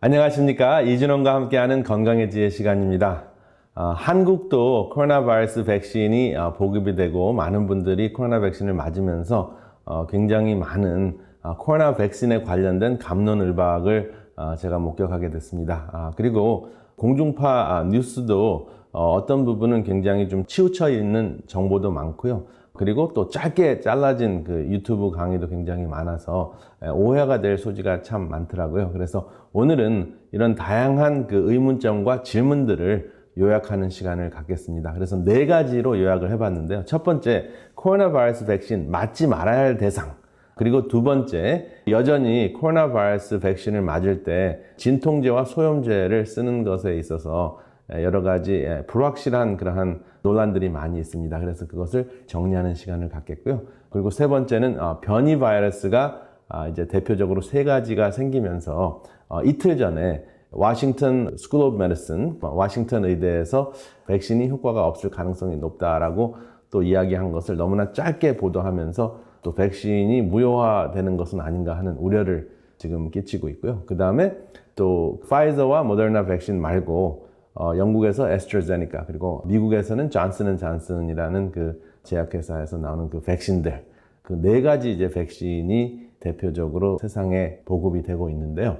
안녕하십니까. 이준원과 함께하는 건강의 지혜 시간입니다. 한국도 코로나 바이러스 백신이 보급이 되고 많은 분들이 코로나 백신을 맞으면서 굉장히 많은 코로나 백신에 관련된 갑론을박을 제가 목격하게 됐습니다. 그리고 공중파 뉴스도 어떤 부분은 굉장히 좀 치우쳐 있는 정보도 많고요. 그리고 또 짧게 잘라진 그 유튜브 강의도 굉장히 많아서 오해가 될 소지가 참 많더라고요. 그래서 오늘은 이런 다양한 그 의문점과 질문들을 요약하는 시간을 갖겠습니다. 그래서 4가지로 요약을 해봤는데요. 첫 번째, 코로나 바이러스 백신 맞지 말아야 할 대상. 그리고 두 번째, 여전히 코로나 바이러스 백신을 맞을 때 진통제와 소염제를 쓰는 것에 있어서 여러 가지 불확실한 그러한 논란들이 많이 있습니다. 그래서 그것을 정리하는 시간을 갖겠고요. 그리고 세 번째는 변이 바이러스가 이제 대표적으로 3가지가 생기면서 이틀 전에 워싱턴 스쿨 오브 메디슨, 워싱턴 의대에서 백신이 효과가 없을 가능성이 높다라고 또 이야기한 것을 너무나 짧게 보도하면서 또 백신이 무효화되는 것은 아닌가 하는 우려를 지금 끼치고 있고요. 그 다음에 또 파이저와 모더나 백신 말고 영국에서 에스트라제네카, 그리고 미국에서는 존슨앤존슨이라는 그 제약회사에서 나오는 그 백신들, 그 4가지 이제 백신이 대표적으로 세상에 보급이 되고 있는데요.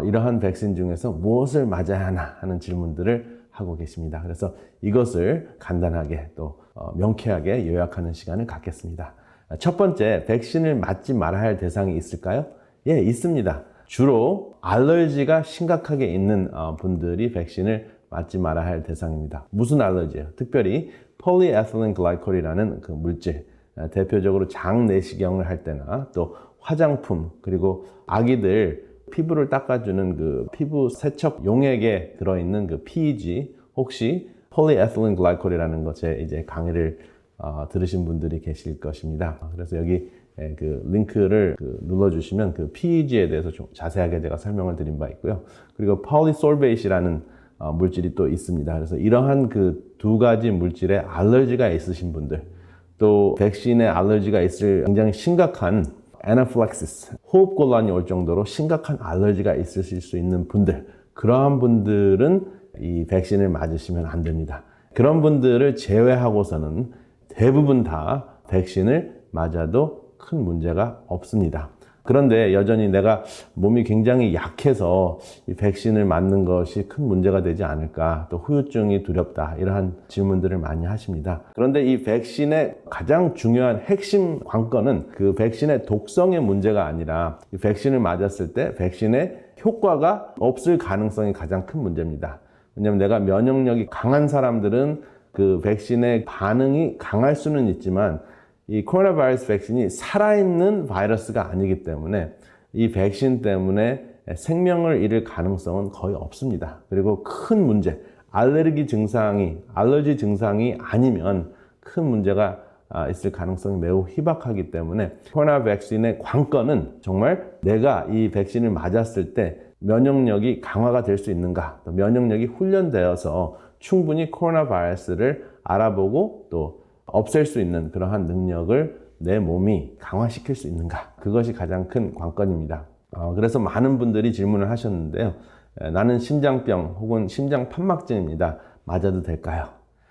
이러한 백신 중에서 무엇을 맞아야 하나 하는 질문들을 하고 계십니다. 그래서 이것을 간단하게 또 명쾌하게 요약하는 시간을 갖겠습니다. 첫 번째, 백신을 맞지 말아야 할 대상이 있을까요? 예, 있습니다. 주로 알러지가 심각하게 있는 분들이 백신을 맞지 말아야 할 대상입니다. 무슨 알러지예요? 특별히 폴리에틸렌 글라이콜이라는 그 물질, 대표적으로 장 내시경을 할 때나 또 화장품, 그리고 아기들 피부를 닦아주는 그 피부 세척 용액에 들어있는 그 PEG, 혹시 폴리에틸렌 글라이콜이라는 것에 이제 강의를 들으신 분들이 계실 것입니다. 그래서 여기 그 링크를 눌러주시면 그 PEG에 대해서 좀 자세하게 제가 설명을 드린 바 있고요. 그리고 폴리솔베이트라는 물질이 또 있습니다. 그래서 이러한 그 2가지 물질에 알러지가 있으신 분들, 또 백신에 알러지가 있을 굉장히 심각한 애나필락시스, 호흡곤란이 올 정도로 심각한 알러지가 있으실 수 있는 분들, 그러한 분들은 이 백신을 맞으시면 안 됩니다. 그런 분들을 제외하고서는 대부분 다 백신을 맞아도 큰 문제가 없습니다. 그런데 여전히 내가 몸이 굉장히 약해서 이 백신을 맞는 것이 큰 문제가 되지 않을까, 또 후유증이 두렵다, 이러한 질문들을 많이 하십니다. 그런데 이 백신의 가장 중요한 핵심 관건은 그 백신의 독성의 문제가 아니라 이 백신을 맞았을 때 백신의 효과가 없을 가능성이 가장 큰 문제입니다. 왜냐하면 내가 면역력이 강한 사람들은 그 백신의 반응이 강할 수는 있지만 이 코로나 바이러스 백신이 살아있는 바이러스가 아니기 때문에 이 백신 때문에 생명을 잃을 가능성은 거의 없습니다. 그리고 큰 문제, 알러지 증상이 아니면 큰 문제가 있을 가능성이 매우 희박하기 때문에 코로나 백신의 관건은 정말 내가 이 백신을 맞았을 때 면역력이 강화가 될 수 있는가, 또 면역력이 훈련되어서 충분히 코로나 바이러스를 알아보고 또 없앨 수 있는 그러한 능력을 내 몸이 강화시킬 수 있는가, 그것이 가장 큰 관건입니다. 그래서 많은 분들이 질문을 하셨는데요. 나는 심장병 혹은 심장판막증입니다. 맞아도 될까요?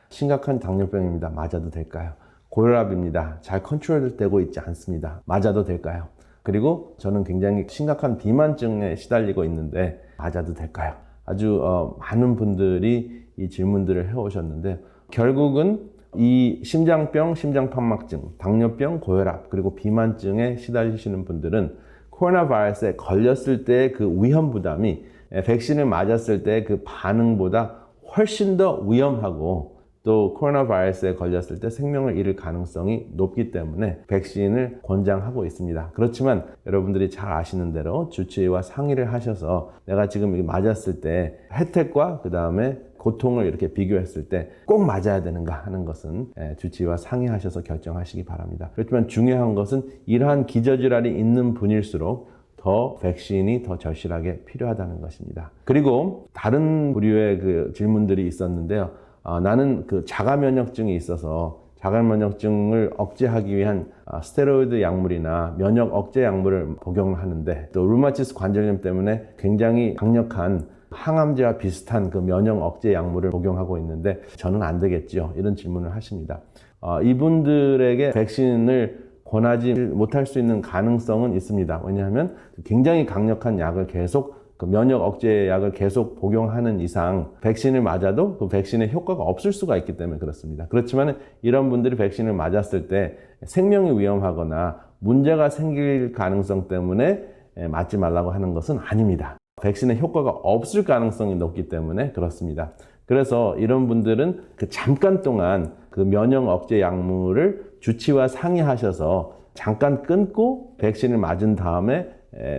심각한 당뇨병입니다. 맞아도 될까요? 고혈압입니다. 잘 컨트롤되고 있지 않습니다. 맞아도 될까요? 그리고 저는 굉장히 심각한 비만증에 시달리고 있는데 맞아도 될까요? 아주 많은 분들이 이 질문들을 해오셨는데, 결국은 이 심장병, 심장판막증, 당뇨병, 고혈압, 그리고 비만증에 시달리시는 분들은 코로나 바이러스에 걸렸을 때 그 위험 부담이 백신을 맞았을 때 그 반응보다 훨씬 더 위험하고, 또 코로나 바이러스에 걸렸을 때 생명을 잃을 가능성이 높기 때문에 백신을 권장하고 있습니다. 그렇지만 여러분들이 잘 아시는 대로 주치의와 상의를 하셔서 내가 지금 맞았을 때 혜택과 그 다음에 고통을 이렇게 비교했을 때 꼭 맞아야 되는가 하는 것은 주치의와 상의하셔서 결정하시기 바랍니다. 그렇지만 중요한 것은 이러한 기저질환이 있는 분일수록 더 백신이 더 절실하게 필요하다는 것입니다. 그리고 다른 부류의 그 질문들이 있었는데요. 나는 그 자가 면역증이 있어서 자가면역증을 억제하기 위한 스테로이드 약물이나 면역 억제 약물을 복용을 하는데, 또 류마티스 관절염 때문에 굉장히 강력한 항암제와 비슷한 그 면역 억제 약물을 복용하고 있는데 저는 안 되겠지요, 이런 질문을 하십니다. 이분들에게 백신을 권하지 못할 수 있는 가능성은 있습니다. 왜냐하면 굉장히 강력한 약을 계속, 그 면역 억제 약을 계속 복용하는 이상 백신을 맞아도 그 백신의 효과가 없을 수가 있기 때문에 그렇습니다. 그렇지만 이런 분들이 백신을 맞았을 때 생명이 위험하거나 문제가 생길 가능성 때문에 맞지 말라고 하는 것은 아닙니다. 백신의 효과가 없을 가능성이 높기 때문에 그렇습니다. 그래서 이런 분들은 그 잠깐 동안 그 면역 억제 약물을 주치의와 상의하셔서 잠깐 끊고 백신을 맞은 다음에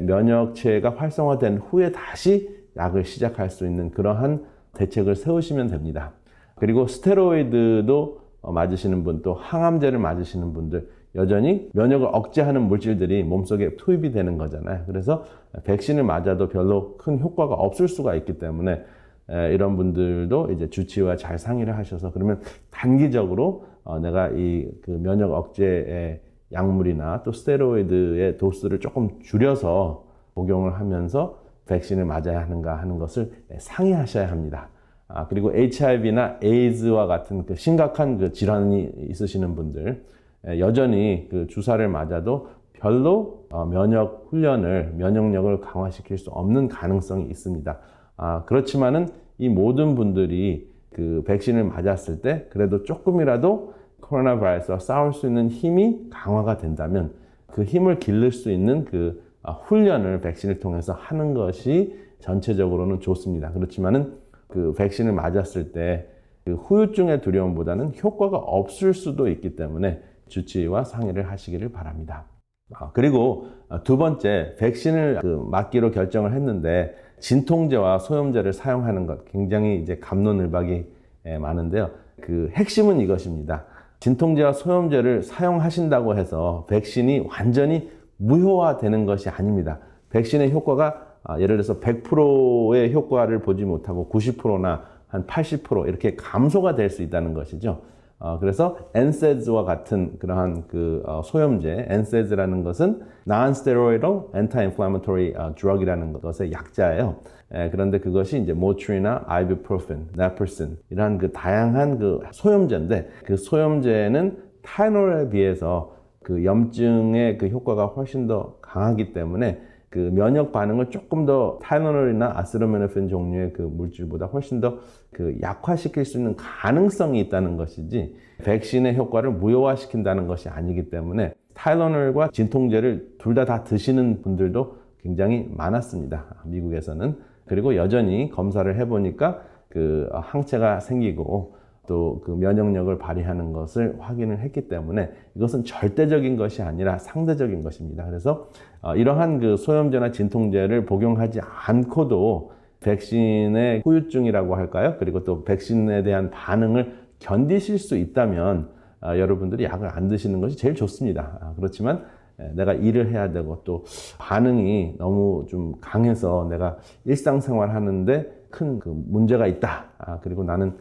면역체가 활성화된 후에 다시 약을 시작할 수 있는 그러한 대책을 세우시면 됩니다. 그리고 스테로이드도 맞으시는 분, 또 항암제를 맞으시는 분들, 여전히 면역을 억제하는 물질들이 몸속에 투입이 되는 거잖아요. 그래서 백신을 맞아도 별로 큰 효과가 없을 수가 있기 때문에 이런 분들도 이제 주치의와 잘 상의를 하셔서, 그러면 단기적으로 내가 이 그 면역 억제의 약물이나 또 스테로이드의 도수를 조금 줄여서 복용을 하면서 백신을 맞아야 하는가 하는 것을 상의하셔야 합니다. 그리고 HIV나 에이즈와 같은 그 심각한 그 질환이 있으시는 분들, 여전히 그 주사를 맞아도 별로 면역 훈련을, 면역력을 강화시킬 수 없는 가능성이 있습니다. 그렇지만은 이 모든 분들이 그 백신을 맞았을 때 그래도 조금이라도 코로나 바이러스와 싸울 수 있는 힘이 강화가 된다면 그 힘을 기를 수 있는 그 훈련을 백신을 통해서 하는 것이 전체적으로는 좋습니다. 그렇지만은 그 백신을 맞았을 때 그 후유증의 두려움보다는 효과가 없을 수도 있기 때문에 주치의와 상의를 하시기를 바랍니다. 그리고 두 번째, 백신을 맞기로 결정을 했는데 진통제와 소염제를 사용하는 것, 굉장히 이제 갑론을박이 많은데요. 그 핵심은 이것입니다. 진통제와 소염제를 사용하신다고 해서 백신이 완전히 무효화되는 것이 아닙니다. 백신의 효과가 예를 들어서 100%의 효과를 보지 못하고 90%나 한 80% 이렇게 감소가 될 수 있다는 것이죠. 그래서 NSAIDs와 같은 그러한 그 소염제, NSAIDs라는 것은 Non-Steroidal Anti-Inflammatory Drug이라는 것의 약자예요. 그런데 그것이 이제 Motrin이나 Ibuprofen, Naproxen 이러한 그 다양한 그 소염제인데, 그 소염제는 타이노롤에 비해서 그 염증의 그 효과가 훨씬 더 강하기 때문에 그 면역 반응을 조금 더 타이노롤이나 아세트아민오펜 종류의 그 물질보다 훨씬 더 그 약화시킬 수 있는 가능성이 있다는 것이지, 백신의 효과를 무효화시킨다는 것이 아니기 때문에 타이노롤과 진통제를 둘 다 드시는 분들도 굉장히 많았습니다, 미국에서는. 그리고 여전히 검사를 해보니까 그 항체가 생기고 또 그 면역력을 발휘하는 것을 확인을 했기 때문에 이것은 절대적인 것이 아니라 상대적인 것입니다. 그래서 이러한 그 소염제나 진통제를 복용하지 않고도 백신의 후유증이라고 할까요? 그리고 또 백신에 대한 반응을 견디실 수 있다면 여러분들이 약을 안 드시는 것이 제일 좋습니다. 그렇지만 내가 일을 해야 되고 또 반응이 너무 좀 강해서 내가 일상생활 하는데 큰 그 문제가 있다. 그리고 나는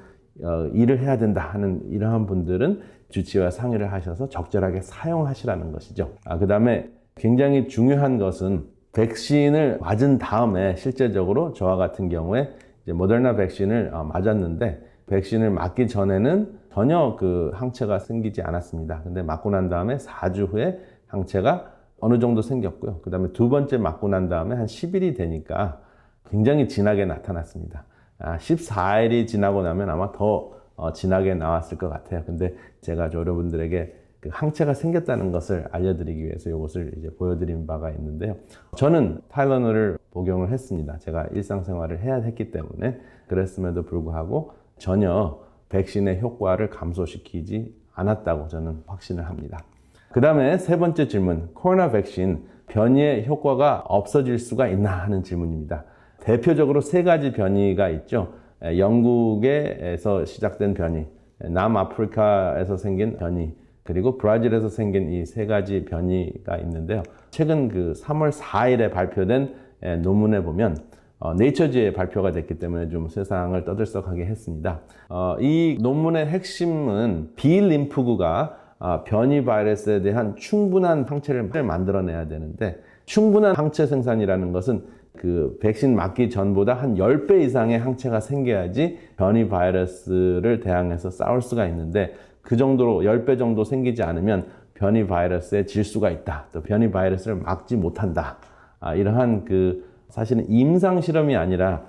일을 해야 된다 하는 이러한 분들은 주치의와 상의를 하셔서 적절하게 사용하시라는 것이죠. 그 다음에 굉장히 중요한 것은 백신을 맞은 다음에, 실제적으로 저와 같은 경우에 이제 모더나 백신을 맞았는데 백신을 맞기 전에는 전혀 그 항체가 생기지 않았습니다. 근데 맞고 난 다음에 4주 후에 항체가 어느 정도 생겼고요. 그 다음에 두 번째 맞고 난 다음에 한 10일이 되니까 굉장히 진하게 나타났습니다. 14일이 지나고 나면 아마 더 진하게 나왔을 것 같아요. 근데 제가 여러분들에게 그 항체가 생겼다는 것을 알려드리기 위해서 이것을 이제 보여드린 바가 있는데요. 저는 타이레놀을 복용을 했습니다. 제가 일상생활을 해야 했기 때문에. 그랬음에도 불구하고 전혀 백신의 효과를 감소시키지 않았다고 저는 확신을 합니다. 그 다음에 세 번째 질문, 코로나 백신 변이의 효과가 없어질 수가 있나 하는 질문입니다. 대표적으로 세 가지 변이가 있죠. 영국에서 시작된 변이, 남아프리카에서 생긴 변이, 그리고 브라질에서 생긴 이 세 가지 변이가 있는데요. 최근 그 3월 4일에 발표된 논문에 보면 네이처지에 발표가 됐기 때문에 좀 세상을 떠들썩하게 했습니다. 이 논문의 핵심은 비림프구가 변이 바이러스에 대한 충분한 항체를 만들어내야 되는데, 충분한 항체 생산이라는 것은 그 백신 맞기 전보다 한 10배 이상의 항체가 생겨야지 변이 바이러스를 대항해서 싸울 수가 있는데, 그 정도로 10배 정도 생기지 않으면 변이 바이러스에 질 수가 있다. 또 변이 바이러스를 막지 못한다. 이러한 사실은 임상 실험이 아니라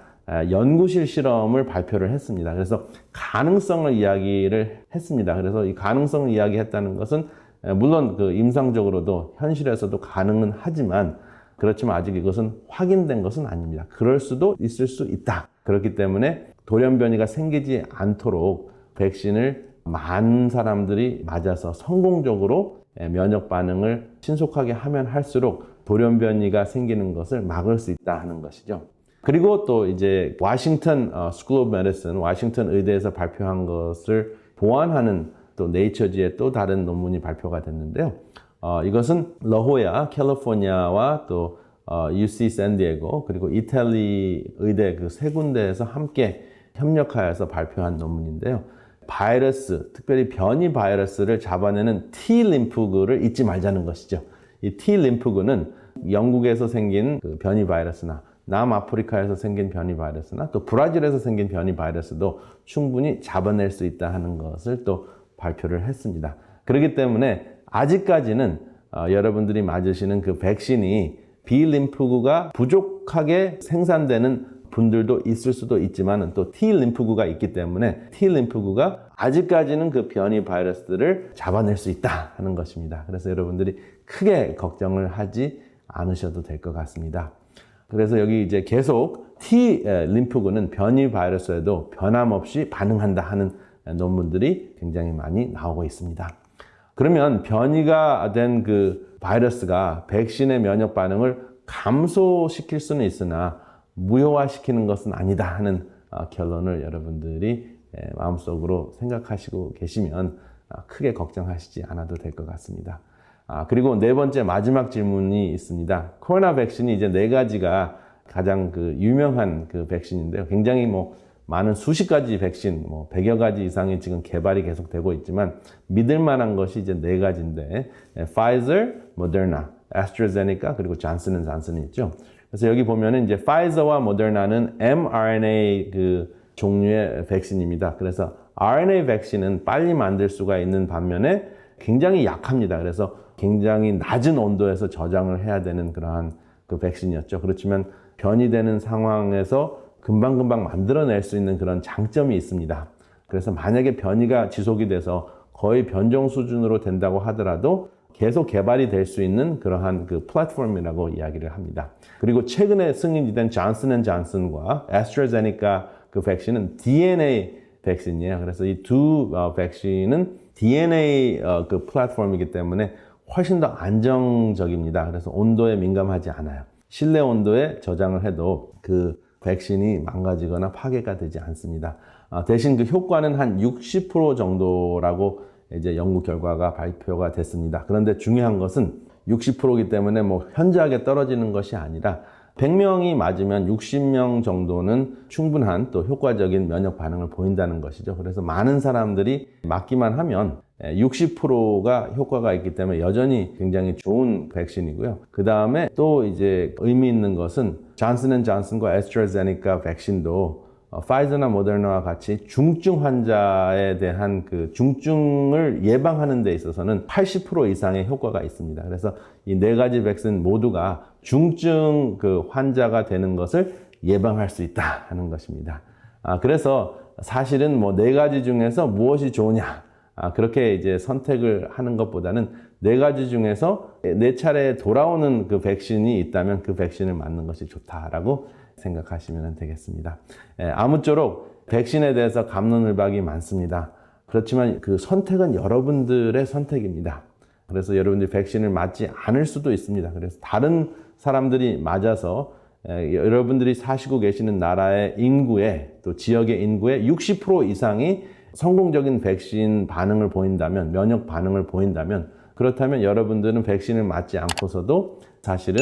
연구실 실험을 발표를 했습니다. 그래서 가능성을 이야기를 했습니다. 그래서 이 가능성을 이야기했다는 것은 물론 임상적으로도 현실에서도 가능은 하지만, 그렇지만 아직 이것은 확인된 것은 아닙니다. 그럴 수도 있을 수 있다. 그렇기 때문에 돌연변이가 생기지 않도록 백신을 많은 사람들이 맞아서 성공적으로 면역 반응을 신속하게 하면 할수록 돌연변이가 생기는 것을 막을 수 있다 하는 것이죠. 그리고 또 이제 워싱턴 스쿨 오브 메디슨, 워싱턴 의대에서 발표한 것을 보완하는 또 네이처지의 또 다른 논문이 발표가 됐는데요. 이것은 러호야, 캘리포니아와 또 UC 샌디에고, 그리고 이탈리 의대 그 세 군데에서 함께 협력하여서 발표한 논문인데요. 바이러스, 특별히 변이 바이러스를 잡아내는 T 림프구를 잊지 말자는 것이죠. 이 T 림프구는 영국에서 생긴 그 변이 바이러스나 남아프리카에서 생긴 변이 바이러스나 또 브라질에서 생긴 변이 바이러스도 충분히 잡아낼 수 있다 하는 것을 또 발표를 했습니다. 그렇기 때문에 아직까지는 여러분들이 맞으시는 그 백신이 B림프구가 부족하게 생산되는 분들도 있을 수도 있지만 또 T림프구가 있기 때문에 T림프구가 아직까지는 그 변이 바이러스들을 잡아낼 수 있다 하는 것입니다. 그래서 여러분들이 크게 걱정을 하지 않으셔도 될 것 같습니다. 그래서 여기 이제 계속 T림프구는 변이 바이러스에도 변함없이 반응한다 하는 논문들이 굉장히 많이 나오고 있습니다. 그러면 변이가 된 그 바이러스가 백신의 면역 반응을 감소시킬 수는 있으나 무효화시키는 것은 아니다 하는 결론을 여러분들이 마음속으로 생각하시고 계시면 크게 걱정하시지 않아도 될 것 같습니다. 그리고 네 번째 마지막 질문이 있습니다. 코로나 백신이 이제 네 가지가 가장 유명한 백신인데요. 굉장히 많은 수십 가지 백신, 100여 가지 이상이 지금 개발이 계속되고 있지만 믿을 만한 것이 이제 네 가지인데, 파이저, 모더나, 애스트라제네카, 그리고 존슨앤존슨이 있죠. 그래서 여기 보면은 이제 파이저와 모더나는 mRNA 종류의 백신입니다. 그래서 RNA 백신은 빨리 만들 수가 있는 반면에 굉장히 약합니다. 그래서 굉장히 낮은 온도에서 저장을 해야 되는 그러한 백신이었죠. 그렇지만 변이되는 상황에서 금방금방 만들어낼 수 있는 그런 장점이 있습니다. 그래서 만약에 변이가 지속이 돼서 거의 변종 수준으로 된다고 하더라도 계속 개발이 될 수 있는 그러한 플랫폼이라고 이야기를 합니다. 그리고 최근에 승인이 된 존슨앤존슨과 애스트라제네카 백신은 DNA 백신이에요. 그래서 이 두 백신은 DNA 플랫폼이기 때문에 훨씬 더 안정적입니다. 그래서 온도에 민감하지 않아요. 실내 온도에 저장을 해도 백신이 망가지거나 파괴가 되지 않습니다. 대신 효과는 한 60% 정도라고 이제 연구 결과가 발표가 됐습니다. 그런데 중요한 것은 60%이기 때문에 현저하게 떨어지는 것이 아니라 100명이 맞으면 60명 정도는 충분한 또 효과적인 면역 반응을 보인다는 것이죠. 그래서 많은 사람들이 맞기만 하면 60%가 효과가 있기 때문에 여전히 굉장히 좋은 백신이고요. 그 다음에 또 이제 의미 있는 것은 존슨앤존슨과 애스트라제네카 백신도 파이저나 모더나와 같이 중증 환자에 대한 중증을 예방하는 데 있어서는 80% 이상의 효과가 있습니다. 그래서 이 네 가지 백신 모두가 중증 환자가 되는 것을 예방할 수 있다 하는 것입니다. 그래서 사실은 네 가지 중에서 무엇이 좋으냐, 그렇게 이제 선택을 하는 것보다는 네 가지 중에서 네 차례에 돌아오는 백신이 있다면 그 백신을 맞는 것이 좋다라고 생각하시면 되겠습니다. 아무쪼록 백신에 대해서 갑론을박이 많습니다. 그렇지만 선택은 여러분들의 선택입니다. 그래서 여러분들이 백신을 맞지 않을 수도 있습니다. 그래서 다른 사람들이 맞아서 여러분들이 사시고 계시는 나라의 인구의 또 지역의 인구의 60% 이상이 성공적인 백신 반응을 보인다면, 면역 반응을 보인다면, 그렇다면 여러분들은 백신을 맞지 않고서도 사실은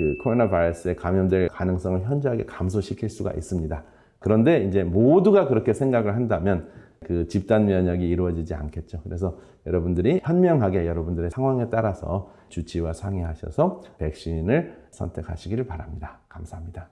그 코로나 바이러스에 감염될 가능성을 현저하게 감소시킬 수가 있습니다. 그런데 이제 모두가 그렇게 생각을 한다면 그 집단 면역이 이루어지지 않겠죠. 그래서 여러분들이 현명하게 여러분들의 상황에 따라서 주치의와 상의하셔서 백신을 선택하시기를 바랍니다. 감사합니다.